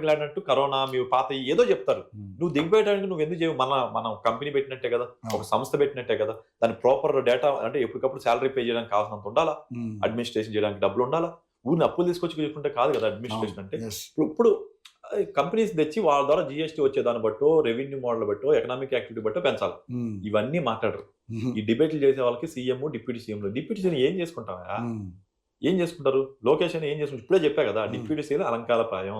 పట్టుకులాడినట్టు corona మీ పాత ఏదో చెప్తారు. నువ్వు దిగిపోయడానికి నువ్వు ఎందుకు చేయవు? మనం కంపెనీ పెట్టినట్టే కదా, ఒక సంస్థ పెట్టినట్టే కదా, దాని ప్రాపర్ డేటా అంటే ఎప్పటికప్పుడు శాలరీ పే చేయడానికి కావాల్సినంత ఉండాలా, అడ్మినిస్ట్రేషన్ చేయడానికి డబ్బులు ఉండాలా. ఊరిని అప్పులు తీసుకొచ్చి చెప్పుకుంటే కాదు కదా అడ్మినిస్ట్రేషన్ అంటే. ఇప్పుడు కంపెనీస్ తెచ్చి వాళ్ళ ద్వారా జిఎస్టీ వచ్చేదాన్ని బట్టో, రెవెన్యూ మోడల్ బట్టో, ఎకనామిక్ యాక్టివిటీ బట్టో పెంచాలి. ఇవన్నీ మాట్లాడరు. ఈ డిబేట్లు చేసే వాళ్ళకి సీఎం, డిప్యూటీ సీఎంలు. డిప్యూటీ సీఎం ఏం చేసుకుంటావా? ఏం చేసుకుంటారు? లొకేషన్ ఏం చేసుకుంటారు? ఇప్పుడే చెప్పా కదా, డిప్యూటీ సీఎం అలంకారప్రాయం.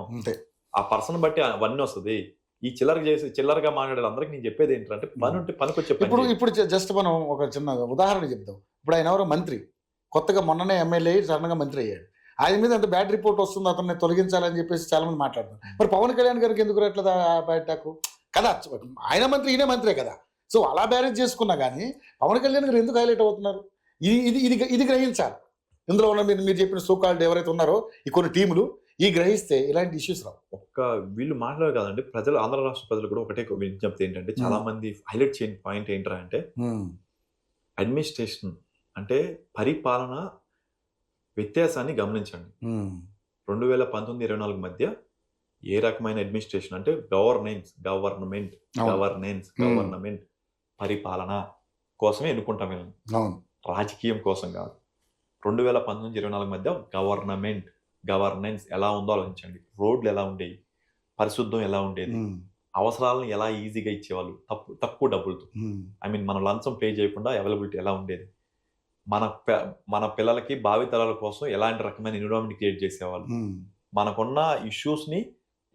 ఆ పర్సన్ బట్టి అవన్నీ వస్తుంది. ఈ చిల్లరగా మాట్లాడే అందరికి నేను చెప్పేది ఏంటంటే, పని ఉంటే పనికొచ్చే పని. ఇప్పుడు జస్ట్ మనం ఒక చిన్న ఉదాహరణ చెప్తాం. ఇప్పుడు ఆయన ఎవరో మంత్రి, కొత్తగా మొన్ననే ఎమ్మెల్యే సడన్ గా మంత్రి అయ్యాడు. ఆయన మీద ఎంత బ్యాడ్ రిపోర్ట్ వస్తుంది, అతన్ని తొలగించాలని చెప్పేసి చాలా మంది మాట్లాడుతారు. మరి పవన్ కళ్యాణ్ గారికి ఎందుకు రావట్లేదు బ్యాడ్ టాక్ కదా? ఆయన మంత్రి, ఈయన మంత్రే కదా. సో అలా బ్యారేజ్ చేసుకున్నా కానీ పవన్ కళ్యాణ్ గారు ఎందుకు హైలైట్ అవుతున్నారు? ఇది గ్రహించాలి. ఇందులో ఉన్న మీరు చెప్పిన సోకాల్డ్ ఎవరైతే ఉన్నారో ఈ కొన్ని టీములు ఈ గ్రహిస్తే ఇలాంటి ఇష్యూస్ రావు. వీళ్ళు మాట్లాడారు కదండి, ప్రజలు, ఆంధ్ర రాష్ట్ర ప్రజలు కూడా ఒకటే విజ్ఞప్తి ఏంటంటే, చాలా మంది హైలైట్ చేయని పాయింట్ ఏంటంటే అంటే, అడ్మినిస్ట్రేషన్ అంటే పరిపాలన వ్యత్యాసాన్ని గమనించండి. 2019-24 మధ్య ఏ రకమైన అడ్మినిస్ట్రేషన్ అంటే గవర్నమెంట్ పరిపాలన కోసమే ఎన్నుకుంటాం వీళ్ళని, రాజకీయం కోసం కాదు. 2019-24 మధ్య గవర్నెన్స్ ఎలా ఉందో ఆలోచించండి. రోడ్లు ఎలా ఉండేవి, పరిశుద్ధం ఎలా ఉండేది, అవసరాలను ఎలా ఈజీగా ఇచ్చేవాళ్ళు తక్కువ డబ్బులతో. మనం లంచం పే చేయకుండా అవైలబిలిటీ ఎలా ఉండేది, మన పిల్లలకి భావితరాల కోసం ఎలాంటి రకమైన ఎన్విరాన్మెంట్ క్రియేట్ చేసేవాళ్ళు, మనకున్న ఇష్యూస్ ని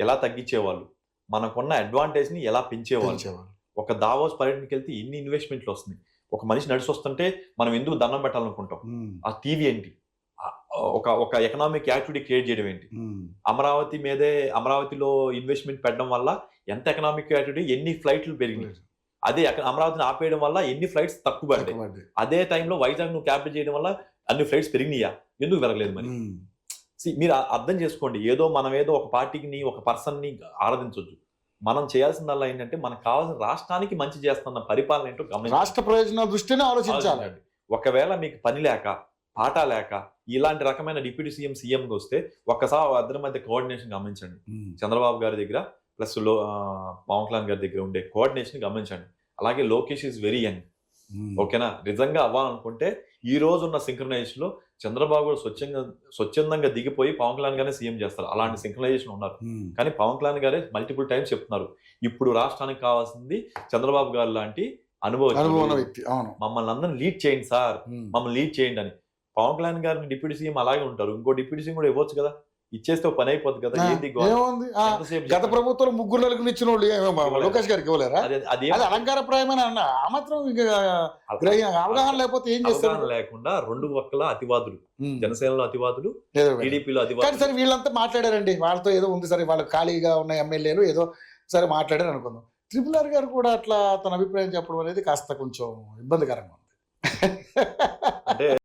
ఎలా తగ్గించేవాళ్ళు, మనకున్న అడ్వాంటేజ్ ని ఎలా పెంచేవాళ్ళు. ఒక దావోస్ పర్యటనకి వెళ్తే ఎన్ని ఇన్వెస్ట్మెంట్లు వస్తున్నాయి. ఒక మనిషి నడిచి వస్తుంటే మనం ఎందుకు దండం పెట్టాలనుకుంటాం. ఆ టీవీ ఏంటి, ఒక ఎకనామిక్ యాక్టివిటీ క్రియేట్ చేయడం ఏంటి, అమరావతిలో ఇన్వెస్ట్మెంట్ పెట్టడం వల్ల ఎంత ఎకనామిక్ యాక్టివిటీ, ఎన్ని ఫ్లైట్లు పెరిగినాయి. అదే అమరావతిని ఆపేయడం వల్ల ఎన్ని ఫ్లైట్స్ తక్కువ పడ్డాయి. అదే టైంలో వైజాగ్ నువ్వు క్యాపిటల్ చేయడం వల్ల అన్ని ఫ్లైట్స్ పెరిగినాయా? ఎందుకు పెరగలేదు? మరి మీరు అర్థం చేసుకోండి. మనం ఏదో ఒక పార్టీని, ఒక పర్సన్ ని ఆరాధించవచ్చు. మనం చేయాల్సిందల్లా ఏంటంటే, మనకు కావాల్సిన రాష్ట్రానికి మంచి చేస్తున్న పరిపాలన ఏంటో గమనించాలి. రాష్ట్ర ప్రయోజనాల దృష్టినే ఆలోచించాలండి. ఒకవేళ మీకు పని లేక, పాట లేక ఇలాంటి రకమైన డిప్యూటీ సీఎం వస్తే ఒక్కసారి ఇద్దరి మధ్య కోఆర్డినేషన్ గమనించండి. చంద్రబాబు గారి దగ్గర ప్లస్ పవన్ కళ్యాణ్ గారి దగ్గర ఉండే కోఆర్డినేషన్ గమనించండి. అలాగే లోకేష్ ఈజ్ వెరీ యంగ్. ఓకేనా? నిజంగా అవ్వాలనుకుంటే ఈ రోజు ఉన్న సింక్రనైజేషన్ లో చంద్రబాబు గారు స్వచ్ఛందంగా దిగిపోయి పవన్ కళ్యాణ్ గానే సీఎం చేస్తారు. అలాంటి సింక్రనైజేషన్ ఉన్నారు. కానీ పవన్ కళ్యాణ్ గారే మల్టిపుల్ టైమ్స్ చెప్తున్నారు, ఇప్పుడు రాష్ట్రానికి కావాల్సింది చంద్రబాబు గారు లాంటి అనుభవం వ్యక్తి, మమ్మల్ని అందరిని లీడ్ చేయండి సార్, మమ్మల్ని లీడ్ చేయండి అని. పవన్ కళ్యాణ్ గారిని డిప్యూటీ సీఎం అలాగే ఉంటారు. ఇంకో డిప్యూటీ సీఎం కూడా ఇవ్వచ్చు కదా, ఇచ్చేస్తే పని అయిపోతుంది కదా. గత ప్రభుత్వం 3 నెలలకు ఇచ్చిన వాళ్ళు లోకేష్ గారికి ఇవ్వలేరా? అది అలంకారప్రాయమని అన్న ఆ మాత్రం అవగాహన లేకపోతే ఏం చేస్తారు? లేకుండా 2 పక్కల అతివాదులు, జనసేనలో అతివాదులు, టీడీపీలో అతివాదులు. సరే వీళ్ళంతా మాట్లాడారండి, వాళ్ళతో ఏదో ఉంది సరే, వాళ్ళు ఖాళీగా ఉన్న ఎమ్మెల్యేలు ఏదో సరే మాట్లాడారు అనుకుందాం. RRR గారు కూడా అట్లా తన అభిప్రాయం చెప్పడం అనేది కాస్త కొంచెం ఇబ్బందికరంగా ఉంది. అంటే